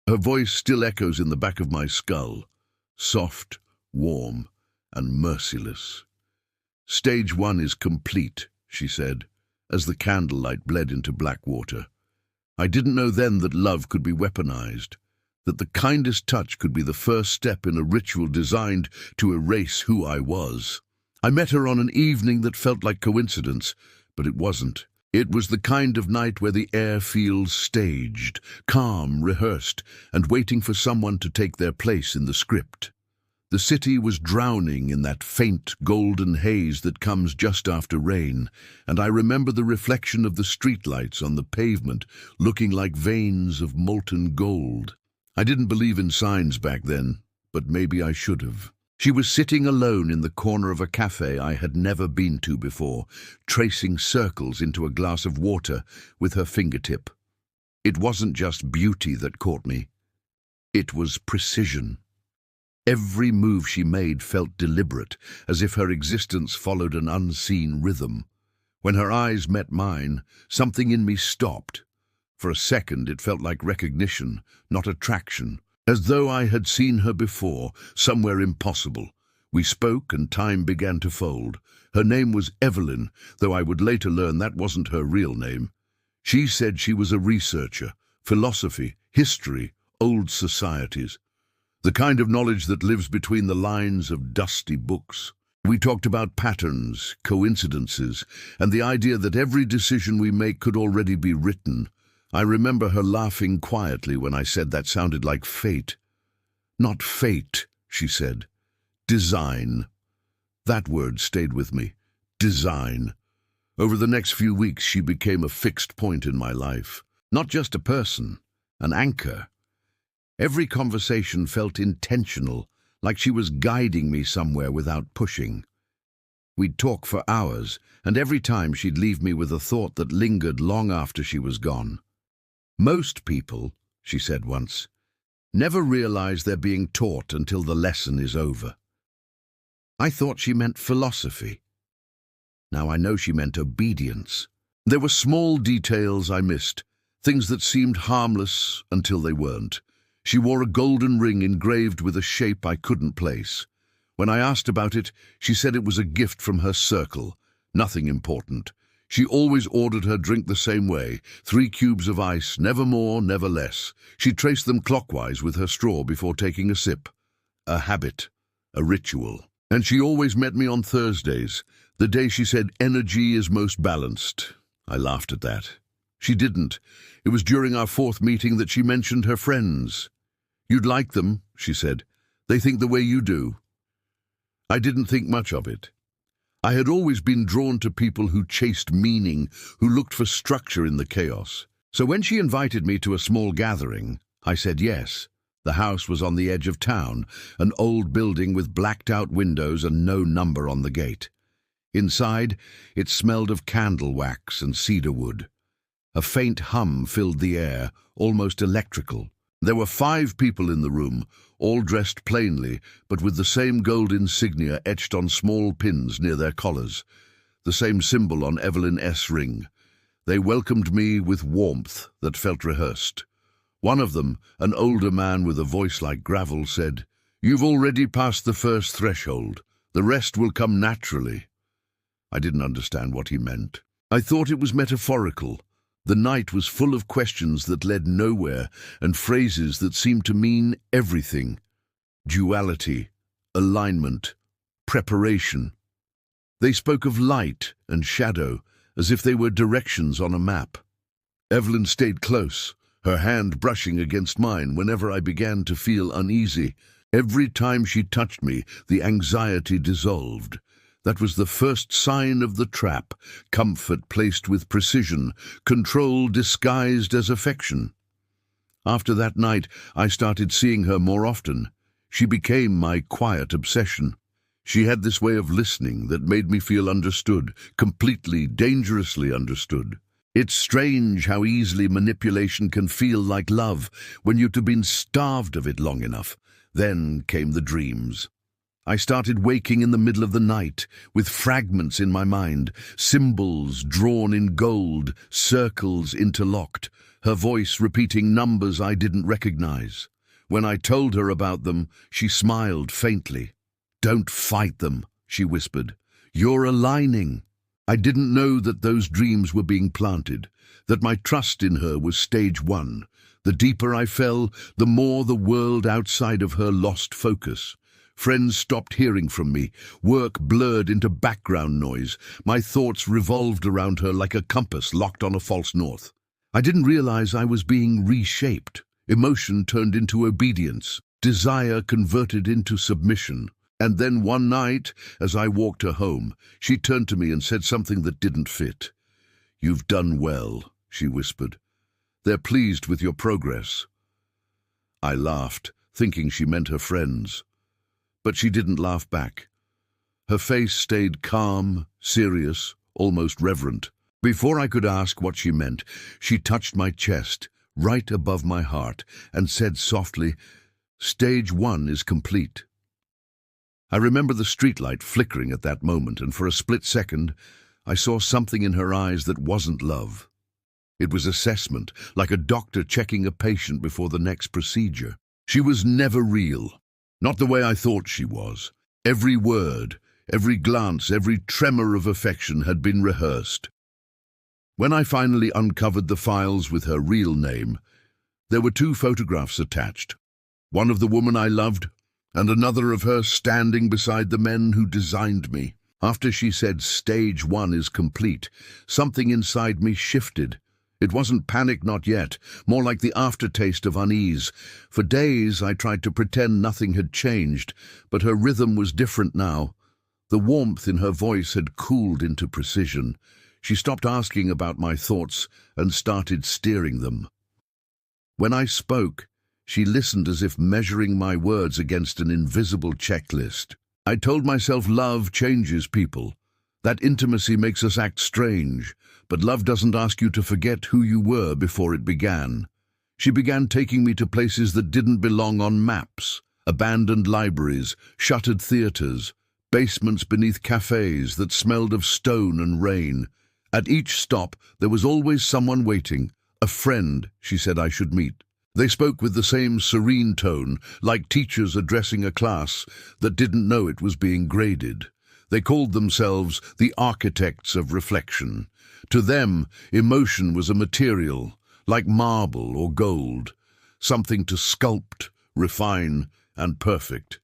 Her voice still echoes in the back of my skull, soft, warm, and merciless. "Stage 1 is complete," she said, as the candlelight bled into black water. I didn't know then that love could be weaponized, that the kindest touch could be the first step in a ritual designed to erase who I was. I met her on an evening that felt like coincidence, but it wasn't. It was the kind of night where the air feels staged, calm, rehearsed, and waiting for someone to take their place in the script. The city was drowning in that faint golden haze that comes just after rain, and I remember the reflection of the streetlights on the pavement looking like veins of molten gold. I didn't believe in signs back then, but maybe I should have. She was sitting alone in the corner of a cafe I had never been to before, tracing circles into a glass of water with her fingertip. It wasn't just beauty that caught me. It was precision. Every move she made felt deliberate, as if her existence followed an unseen rhythm. When her eyes met mine, something in me stopped. For a second it felt like recognition, not attraction. As though I had seen her before, somewhere impossible. We spoke and time began to fold. Her name was Evelyn, though I would later learn that wasn't her real name. She said she was a researcher, philosophy, history, old societies. The kind of knowledge that lives between the lines of dusty books. We talked about patterns, coincidences, and the idea that every decision we make could already be written. I remember her laughing quietly when I said that sounded like fate. "Not fate," she said. "Design." That word stayed with me. Design. Over the next few weeks, she became a fixed point in my life. Not just a person, an anchor. Every conversation felt intentional, like she was guiding me somewhere without pushing. We'd talk for hours, and every time she'd leave me with a thought that lingered long after she was gone. "Most people," she said once, "never realize they're being taught until the lesson is over." I thought she meant philosophy. Now I know she meant obedience. There were small details I missed, things that seemed harmless until they weren't. She wore a golden ring engraved with a shape I couldn't place. When I asked about it, she said it was a gift from her circle, nothing important. She always ordered her drink the same way, 3 cubes of ice, never more, never less. She traced them clockwise with her straw before taking a sip. A habit, a ritual. And she always met me on Thursdays, the day she said energy is most balanced. I laughed at that. She didn't. It was during our 4th meeting that she mentioned her friends. "You'd like them," she said. "They think the way you do." I didn't think much of it. I had always been drawn to people who chased meaning, who looked for structure in the chaos. So when she invited me to a small gathering, I said yes. The house was on the edge of town, an old building with blacked-out windows and no number on the gate. Inside, it smelled of candle wax and cedar wood. A faint hum filled the air, almost electrical. There were 5 people in the room, all dressed plainly, but with the same gold insignia etched on small pins near their collars, the same symbol on Evelyn S. ring. They welcomed me with warmth that felt rehearsed. One of them, an older man with a voice like gravel, said, "You've already passed the first threshold. The rest will come naturally." I didn't understand what he meant. I thought it was metaphorical. The night was full of questions that led nowhere and phrases that seemed to mean everything. Duality, alignment, preparation. They spoke of light and shadow as if they were directions on a map. Evelyn stayed close, her hand brushing against mine whenever I began to feel uneasy. Every time she touched me, the anxiety dissolved. That was the first sign of the trap, comfort placed with precision, control disguised as affection. After that night, I started seeing her more often. She became my quiet obsession. She had this way of listening that made me feel understood, completely, dangerously understood. It's strange how easily manipulation can feel like love when you've been starved of it long enough. Then came the dreams. I started waking in the middle of the night, with fragments in my mind, symbols drawn in gold, circles interlocked, her voice repeating numbers I didn't recognize. When I told her about them, she smiled faintly. "Don't fight them," she whispered. "You're aligning." I didn't know that those dreams were being planted, that my trust in her was stage one. The deeper I fell, the more the world outside of her lost focus. Friends stopped hearing from me. Work blurred into background noise. My thoughts revolved around her like a compass locked on a false north. I didn't realize I was being reshaped. Emotion turned into obedience. Desire converted into submission. And then one night, as I walked her home, she turned to me and said something that didn't fit. "You've done well," she whispered. "They're pleased with your progress." I laughed, thinking she meant her friends. But she didn't laugh back. Her face stayed calm, serious, almost reverent. Before I could ask what she meant, she touched my chest, right above my heart, and said softly, "Stage one is complete." I remember the streetlight flickering at that moment, and for a split second, I saw something in her eyes that wasn't love. It was assessment, like a doctor checking a patient before the next procedure. She was never real. Not the way I thought she was. Every word, every glance, every tremor of affection had been rehearsed. When I finally uncovered the files with her real name, there were 2 photographs attached. One of the woman I loved, and another of her standing beside the men who designed me. After she said stage one is complete, something inside me shifted. It wasn't panic, not yet, more like the aftertaste of unease. For days I tried to pretend nothing had changed, but her rhythm was different now. The warmth in her voice had cooled into precision. She stopped asking about my thoughts and started steering them. When I spoke, she listened as if measuring my words against an invisible checklist. I told myself love changes people. That intimacy makes us act strange, but love doesn't ask you to forget who you were before it began. She began taking me to places that didn't belong on maps. Abandoned libraries, shuttered theaters, basements beneath cafes that smelled of stone and rain. At each stop, there was always someone waiting, a friend she said I should meet. They spoke with the same serene tone, like teachers addressing a class that didn't know it was being graded. They called themselves the architects of reflection. To them, emotion was a material, like marble or gold, something to sculpt, refine, and perfect.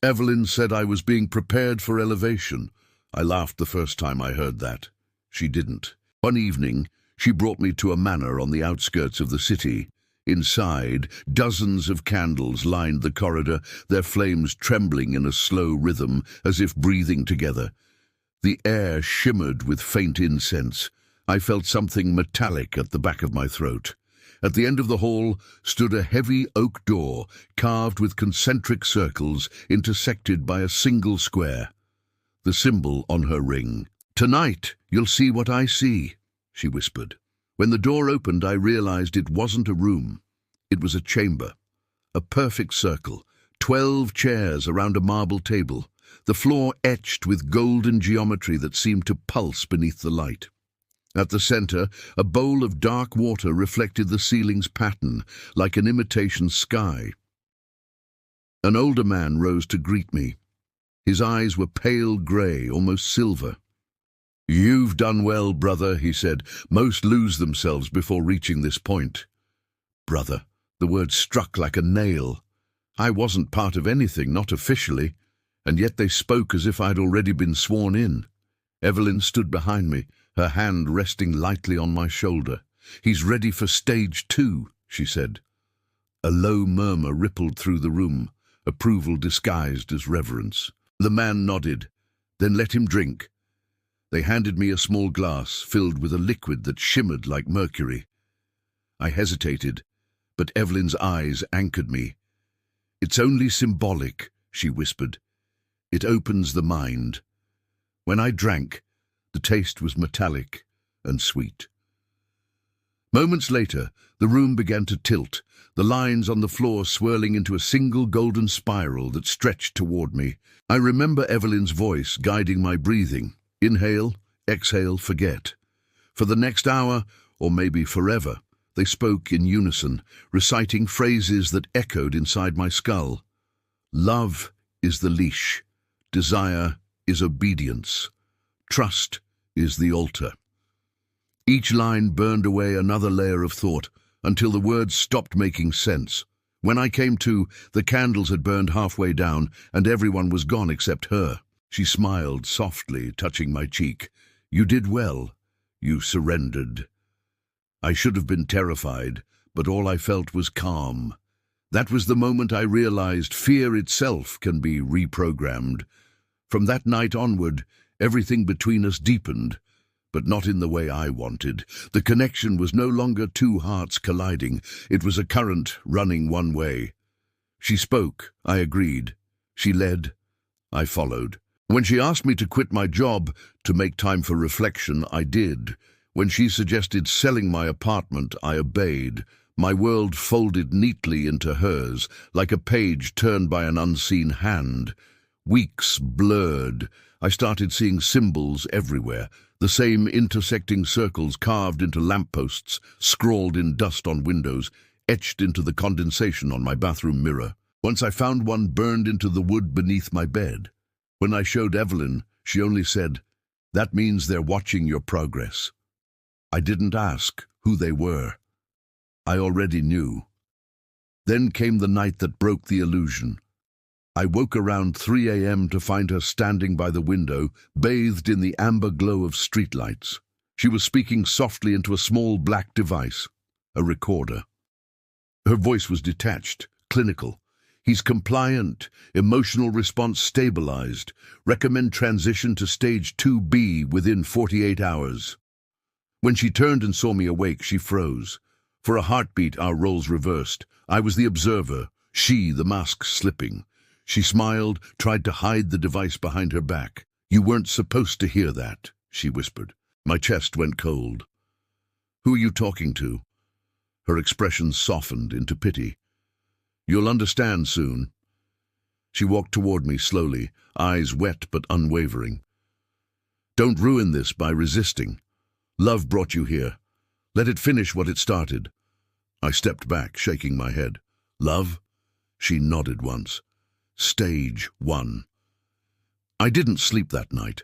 Evelyn said I was being prepared for elevation. I laughed the first time I heard that. She didn't. One evening, she brought me to a manor on the outskirts of the city. Inside, dozens of candles lined the corridor, their flames trembling in a slow rhythm, as if breathing together. The air shimmered with faint incense. I felt something metallic at the back of my throat. At the end of the hall stood a heavy oak door, carved with concentric circles, intersected by a single square. The symbol on her ring. "Tonight, you'll see what I see," she whispered. When the door opened, I realized it wasn't a room. It was a chamber. A perfect circle. 12 chairs around a marble table. The floor etched with golden geometry that seemed to pulse beneath the light. At the center, a bowl of dark water reflected the ceiling's pattern, like an imitation sky. An older man rose to greet me. His eyes were pale gray, almost silver. "You've done well, brother," he said. "Most lose themselves before reaching this point." Brother. The word struck like a nail. I wasn't part of anything, not officially, and yet they spoke as if I'd already been sworn in. Evelyn stood behind me, her hand resting lightly on my shoulder. "He's ready for stage 2, she said. A low murmur rippled through the room, approval disguised as reverence. The man nodded, then let him drink. They handed me a small glass filled with a liquid that shimmered like mercury. I hesitated, but Evelyn's eyes anchored me. "It's only symbolic," she whispered. "It opens the mind." When I drank, the taste was metallic and sweet. Moments later, the room began to tilt, the lines on the floor swirling into a single golden spiral that stretched toward me. I remember Evelyn's voice guiding my breathing. Inhale, exhale, forget. For the next hour, or maybe forever, they spoke in unison, reciting phrases that echoed inside my skull. Love is the leash. Desire is obedience. Trust is the altar. Each line burned away another layer of thought until the words stopped making sense. When I came to, the candles had burned halfway down and everyone was gone except her. She smiled softly, touching my cheek. You did well. You surrendered. I should have been terrified, but all I felt was calm. That was the moment I realized fear itself can be reprogrammed. From that night onward, everything between us deepened, but not in the way I wanted. The connection was no longer two hearts colliding. It was a current running one way. She spoke, I agreed. She led, I followed. When she asked me to quit my job to make time for reflection, I did. When she suggested selling my apartment, I obeyed. My world folded neatly into hers, like a page turned by an unseen hand. Weeks blurred. I started seeing symbols everywhere, the same intersecting circles carved into lampposts, scrawled in dust on windows, etched into the condensation on my bathroom mirror. Once I found one burned into the wood beneath my bed. When I showed Evelyn, she only said, "That means they're watching your progress." I didn't ask who they were. I already knew. Then came the night that broke the illusion. I woke around 3 a.m. to find her standing by the window, bathed in the amber glow of streetlights. She was speaking softly into a small black device, a recorder. Her voice was detached, clinical. "He's compliant, emotional response stabilized. Recommend transition to stage 2B within 48 hours. When she turned and saw me awake, she froze. For a heartbeat, our roles reversed. I was the observer, she the mask slipping. She smiled, tried to hide the device behind her back. "You weren't supposed to hear that," she whispered. My chest went cold. "Who are you talking to?" Her expression softened into pity. "You'll understand soon." She walked toward me slowly, eyes wet but unwavering. "Don't ruin this by resisting. Love brought you here. Let it finish what it started." I stepped back, shaking my head. "Love?" She nodded once. Stage 1. I didn't sleep that night.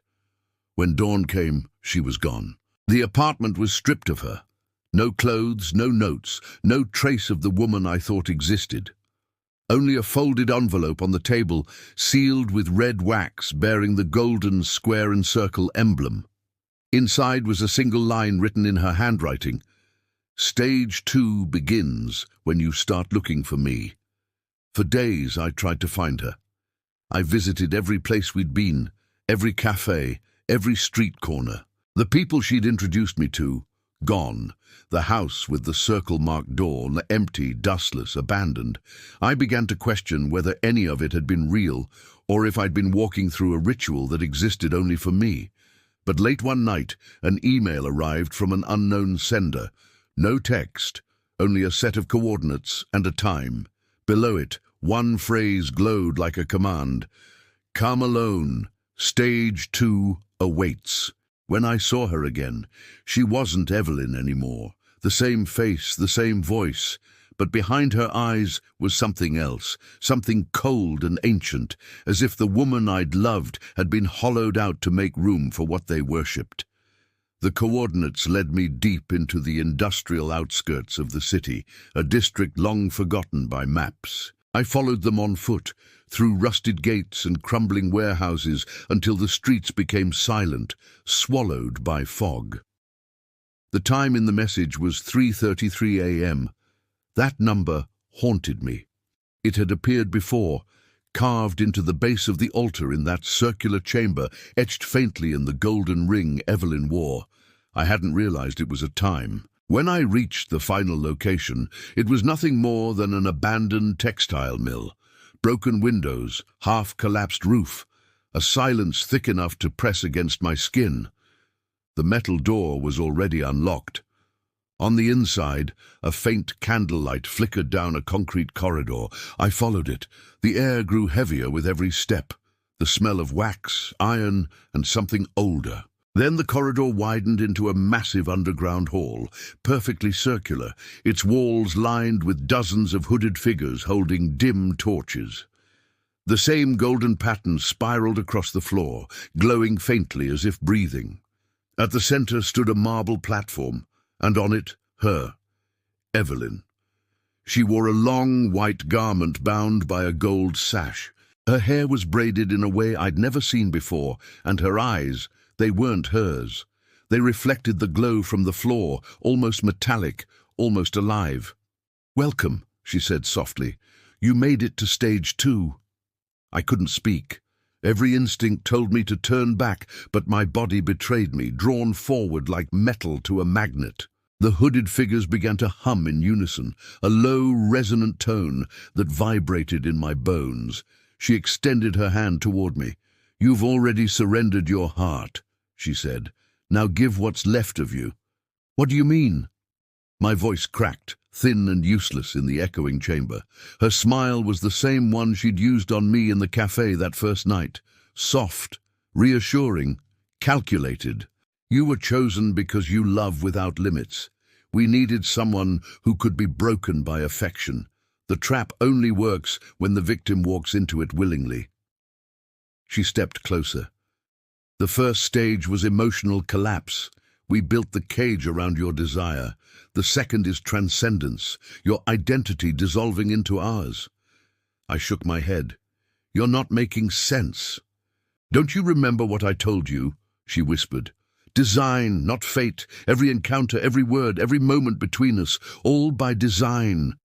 When dawn came, she was gone. The apartment was stripped of her. No clothes, no notes, no trace of the woman I thought existed. Only a folded envelope on the table, sealed with red wax bearing the golden square and circle emblem. Inside was a single line written in her handwriting. "Stage 2 begins when you start looking for me." For days I tried to find her. I visited every place we'd been, every cafe, every street corner. The people she'd introduced me to, gone. The house with the circle-marked door, empty, dustless, abandoned. I began to question whether any of it had been real, or if I'd been walking through a ritual that existed only for me. But late one night, an email arrived from an unknown sender. No text, only a set of coordinates and a time. Below it, one phrase glowed like a command. "Come alone. Stage 2 awaits." When I saw her again, she wasn't Evelyn anymore. The same face, the same voice. But behind her eyes was something else, something cold and ancient, as if the woman I'd loved had been hollowed out to make room for what they worshipped. The coordinates led me deep into the industrial outskirts of the city, a district long forgotten by maps. I followed them on foot, through rusted gates and crumbling warehouses, until the streets became silent, swallowed by fog. The time in the message was 3:33 a.m. That number haunted me. It had appeared before, carved into the base of the altar in that circular chamber, etched faintly in the golden ring Evelyn wore. I hadn't realized it was a time. When I reached the final location, it was nothing more than an abandoned textile mill. Broken windows, half-collapsed roof, a silence thick enough to press against my skin. The metal door was already unlocked. On the inside, a faint candlelight flickered down a concrete corridor. I followed it. The air grew heavier with every step. The smell of wax, iron, and something older. Then the corridor widened into a massive underground hall, perfectly circular, its walls lined with dozens of hooded figures holding dim torches. The same golden pattern spiraled across the floor, glowing faintly as if breathing. At the center stood a marble platform, and on it, her, Evelyn. She wore a long white garment bound by a gold sash. Her hair was braided in a way I'd never seen before, and her eyes, they weren't hers. They reflected the glow from the floor, almost metallic, almost alive. "Welcome," she said softly. "You made it to stage 2. I couldn't speak. Every instinct told me to turn back, but my body betrayed me, drawn forward like metal to a magnet. The hooded figures began to hum in unison, a low, resonant tone that vibrated in my bones. She extended her hand toward me. "You've already surrendered your heart," she said. "Now give what's left of you." "What do you mean?" My voice cracked, thin and useless in the echoing chamber. Her smile was the same one she'd used on me in the cafe that first night. Soft, reassuring, calculated. "You were chosen because you love without limits. We needed someone who could be broken by affection. The trap only works when the victim walks into it willingly." She stepped closer. "The first stage was emotional collapse. We built the cage around your desire. The second is transcendence, your identity dissolving into ours." I shook my head. "You're not making sense." "Don't you remember what I told you?" she whispered. "Design, not fate. Every encounter, every word, every moment between us, all by design."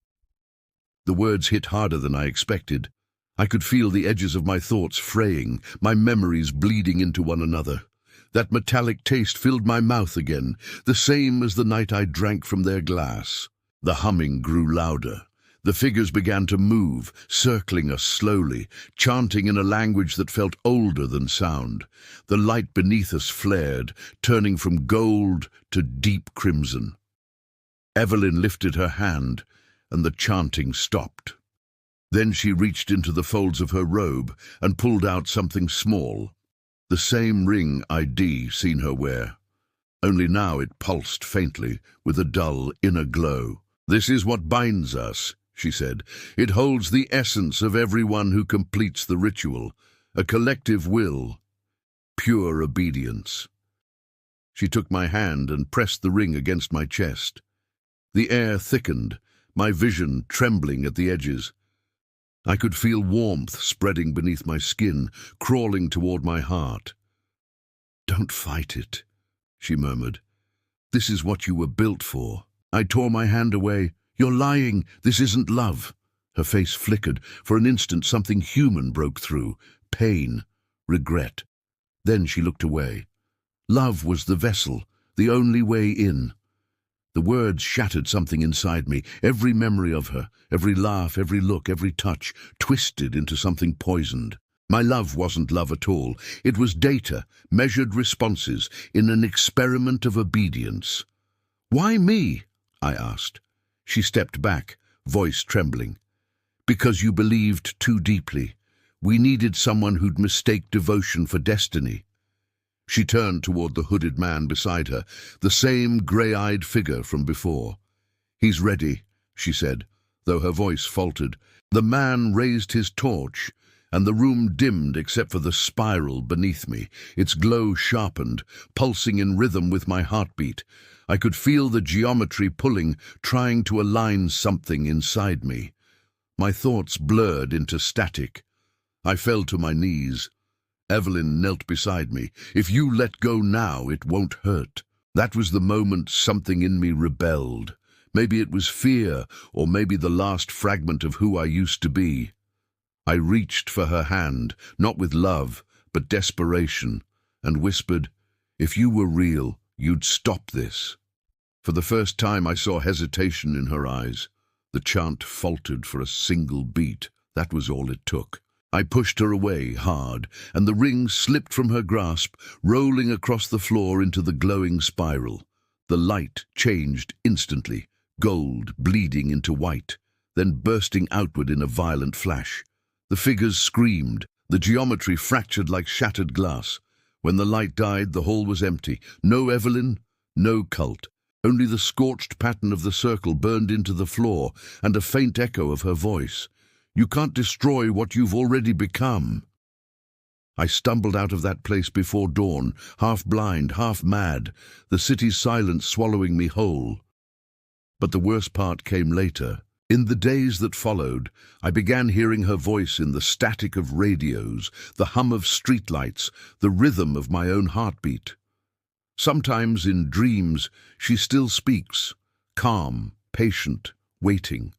The words hit harder than I expected. I could feel the edges of my thoughts fraying, my memories bleeding into one another. That metallic taste filled my mouth again, the same as the night I drank from their glass. The humming grew louder. The figures began to move, circling us slowly, chanting in a language that felt older than sound. The light beneath us flared, turning from gold to deep crimson. Evelyn lifted her hand, and the chanting stopped. Then she reached into the folds of her robe and pulled out something small. The same ring I'd seen her wear. Only now it pulsed faintly, with a dull inner glow. "This is what binds us," she said. "It holds the essence of everyone who completes the ritual. A collective will. Pure obedience." She took my hand and pressed the ring against my chest. The air thickened, my vision trembling at the edges. I could feel warmth spreading beneath my skin, crawling toward my heart. "Don't fight it," she murmured. "This is what you were built for." I tore my hand away. "You're lying. This isn't love." Her face flickered. For an instant something human broke through. Pain, regret. Then she looked away. Love was the vessel, the only way in. The words shattered something inside me. Every memory of her, every laugh, every look, every touch, twisted into something poisoned. My love wasn't love at all. It was data, measured responses, in an experiment of obedience. "Why me?" I asked. She stepped back, voice trembling. "Because you believed too deeply. We needed someone who'd mistake devotion for destiny." She turned toward the hooded man beside her, the same grey-eyed figure from before. "He's ready," she said, though her voice faltered. The man raised his torch, and the room dimmed except for the spiral beneath me, its glow sharpened, pulsing in rhythm with my heartbeat. I could feel the geometry pulling, trying to align something inside me. My thoughts blurred into static. I fell to my knees. Evelyn knelt beside me. "If you let go now, it won't hurt." That was the moment something in me rebelled. Maybe it was fear, or maybe the last fragment of who I used to be. I reached for her hand, not with love, but desperation, and whispered, "If you were real, you'd stop this." For the first time I saw hesitation in her eyes. The chant faltered for a single beat. That was all it took. I pushed her away hard, and the ring slipped from her grasp, rolling across the floor into the glowing spiral. The light changed instantly, gold bleeding into white, then bursting outward in a violent flash. The figures screamed, the geometry fractured like shattered glass. When the light died, the hall was empty. No Evelyn, no cult. Only the scorched pattern of the circle burned into the floor, and a faint echo of her voice. "You can't destroy what you've already become." I stumbled out of that place before dawn, half blind, half mad, the city's silence swallowing me whole. But the worst part came later. In the days that followed, I began hearing her voice in the static of radios, the hum of streetlights, the rhythm of my own heartbeat. Sometimes in dreams, she still speaks, calm, patient, waiting.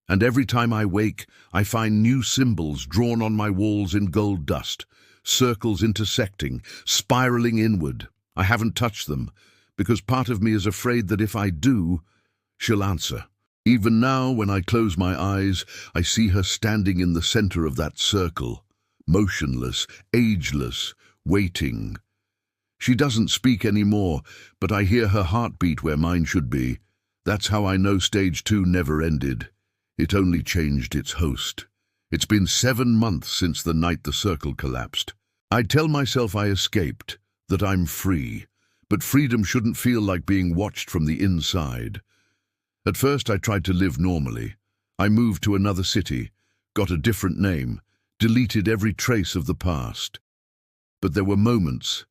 And every time I wake, I find new symbols drawn on my walls in gold dust, circles intersecting, spiraling inward. I haven't touched them, because part of me is afraid that if I do, she'll answer. Even now, when I close my eyes, I see her standing in the center of that circle, motionless, ageless, waiting. She doesn't speak anymore, but I hear her heartbeat where mine should be. That's how I know Stage 2 never ended. It only changed its host. It's been 7 months since the night the circle collapsed. I tell myself I escaped, that I'm free, but freedom shouldn't feel like being watched from the inside. At first I tried to live normally. I moved to another city, got a different name, deleted every trace of the past. But there were moments,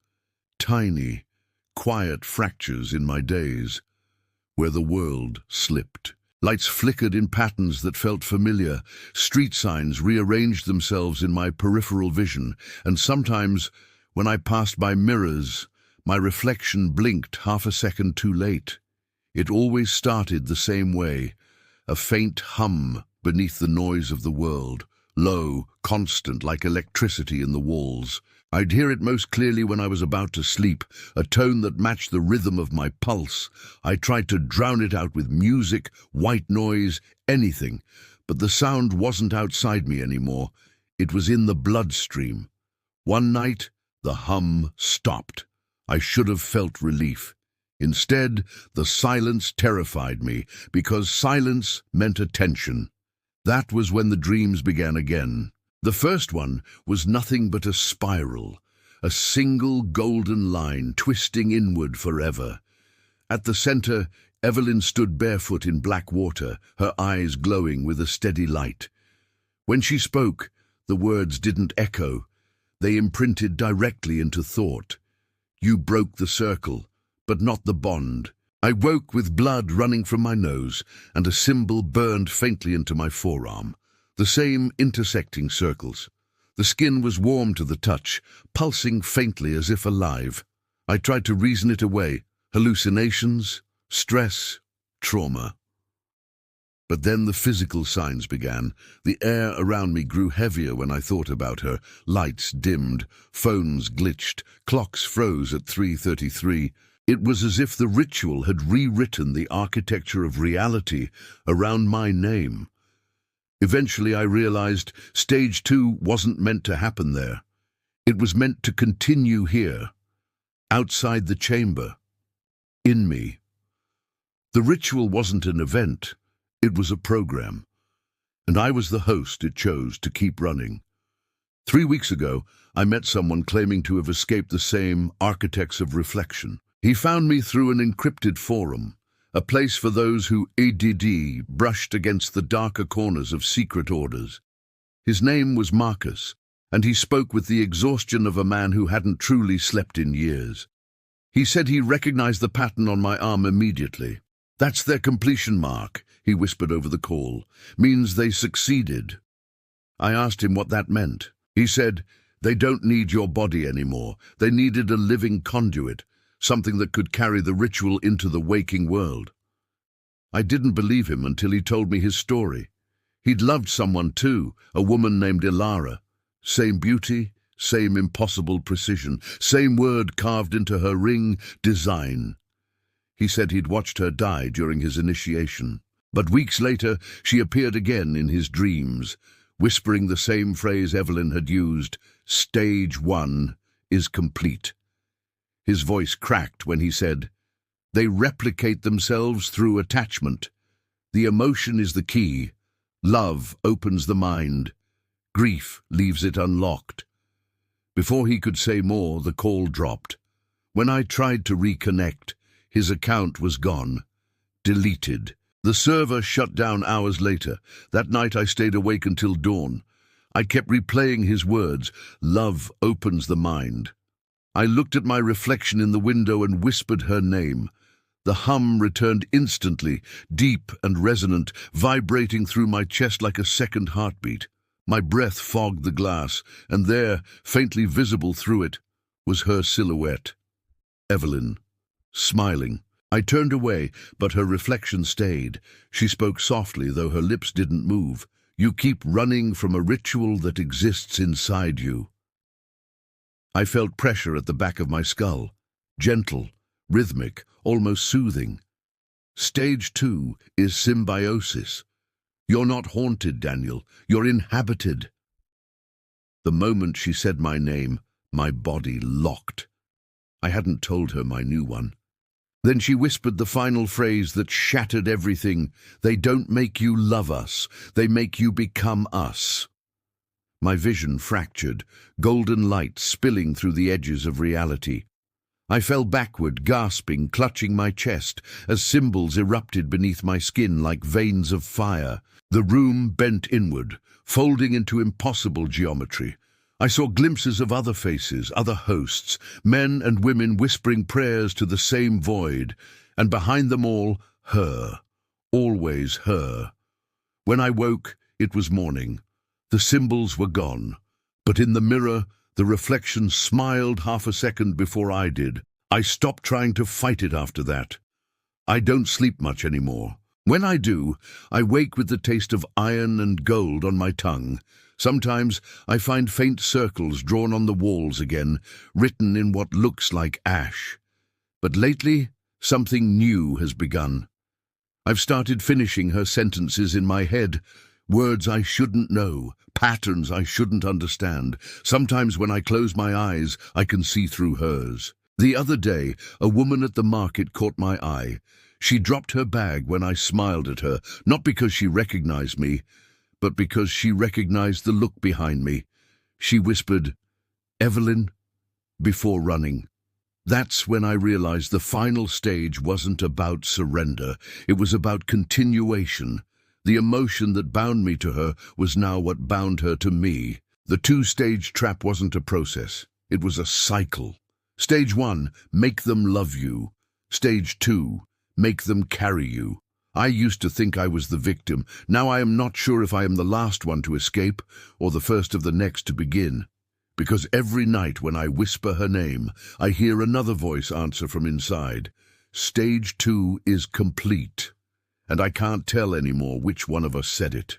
tiny, quiet fractures in my days, where the world slipped. Lights flickered in patterns that felt familiar. Street signs rearranged themselves in my peripheral vision, and sometimes, when I passed by mirrors, my reflection blinked half a second too late. It always started the same way, a faint hum beneath the noise of the world, low, constant, like electricity in the walls. I'd hear it most clearly when I was about to sleep, a tone that matched the rhythm of my pulse. I tried to drown it out with music, white noise, anything, but the sound wasn't outside me anymore. It was in the bloodstream. One night, the hum stopped. I should have felt relief. Instead, the silence terrified me, because silence meant attention. That was when the dreams began again. The first one was nothing but a spiral, a single golden line twisting inward forever. At the center, Evelyn stood barefoot in black water, her eyes glowing with a steady light. When she spoke, the words didn't echo. They imprinted directly into thought. "You broke the circle, but not the bond." I woke with blood running from my nose, and a symbol burned faintly into my forearm. The same intersecting circles. The skin was warm to the touch, pulsing faintly as if alive. I tried to reason it away. Hallucinations, stress, trauma. But then the physical signs began. The air around me grew heavier when I thought about her. Lights dimmed, phones glitched, clocks froze at 3:33. It was as if the ritual had rewritten the architecture of reality around my name. Eventually I realized Stage 2 wasn't meant to happen there. It was meant to continue here, outside the chamber, in me. The ritual wasn't an event, it was a program, and I was the host it chose to keep running. 3 weeks ago, I met someone claiming to have escaped the same architects of reflection. He found me through an encrypted forum, a place for those who brushed against the darker corners of secret orders. His name was Marcus, and he spoke with the exhaustion of a man who hadn't truly slept in years. He said he recognized the pattern on my arm immediately. "That's their completion mark," he whispered over the call. "Means they succeeded." I asked him what that meant. He said, "They don't need your body anymore. They needed a living conduit, something that could carry the ritual into the waking world." I didn't believe him until he told me his story. He'd loved someone too, a woman named Ilara. Same beauty, same impossible precision, same word carved into her ring, design. He said he'd watched her die during his initiation. But weeks later, she appeared again in his dreams, whispering the same phrase Evelyn had used, "Stage 1 is complete." His voice cracked when he said, They replicate themselves through attachment. The emotion is the key. Love opens the mind. Grief leaves it unlocked. Before he could say more, the call dropped. When I tried to reconnect, his account was gone. Deleted. The server shut down hours later. That night I stayed awake until dawn. I kept replaying his words, "Love opens the mind." I looked at my reflection in the window and whispered her name. The hum returned instantly, deep and resonant, vibrating through my chest like a second heartbeat. My breath fogged the glass, and there, faintly visible through it, was her silhouette. Evelyn, smiling. I turned away, but her reflection stayed. She spoke softly, though her lips didn't move. "You keep running from a ritual that exists inside you." I felt pressure at the back of my skull. Gentle, rhythmic, almost soothing. Stage 2 is symbiosis. You're not haunted, Daniel. You're inhabited. The moment she said my name, my body locked. I hadn't told her my new one. Then she whispered the final phrase that shattered everything. "They don't make you love us. They make you become us." My vision fractured, golden light spilling through the edges of reality. I fell backward, gasping, clutching my chest, as symbols erupted beneath my skin like veins of fire. The room bent inward, folding into impossible geometry. I saw glimpses of other faces, other hosts, men and women whispering prayers to the same void, and behind them all, her, always her. When I woke, it was morning. The symbols were gone, but in the mirror, the reflection smiled half a second before I did. I stopped trying to fight it after that. I don't sleep much anymore. When I do, I wake with the taste of iron and gold on my tongue. Sometimes I find faint circles drawn on the walls again, written in what looks like ash. But lately, something new has begun. I've started finishing her sentences in my head, words I shouldn't know, patterns I shouldn't understand. Sometimes when I close my eyes, I can see through hers. The other day, a woman at the market caught my eye. She dropped her bag when I smiled at her, not because she recognized me, but because she recognized the look behind me. She whispered, "Evelyn," before running. That's when I realized the final stage wasn't about surrender. It was about continuation. The emotion that bound me to her was now what bound her to me. The two-stage trap wasn't a process. It was a cycle. Stage 1, make them love you. Stage 2, make them carry you. I used to think I was the victim. Now I am not sure if I am the last one to escape or the first of the next to begin. Because every night when I whisper her name, I hear another voice answer from inside. Stage 2 is complete. And I can't tell anymore which one of us said it.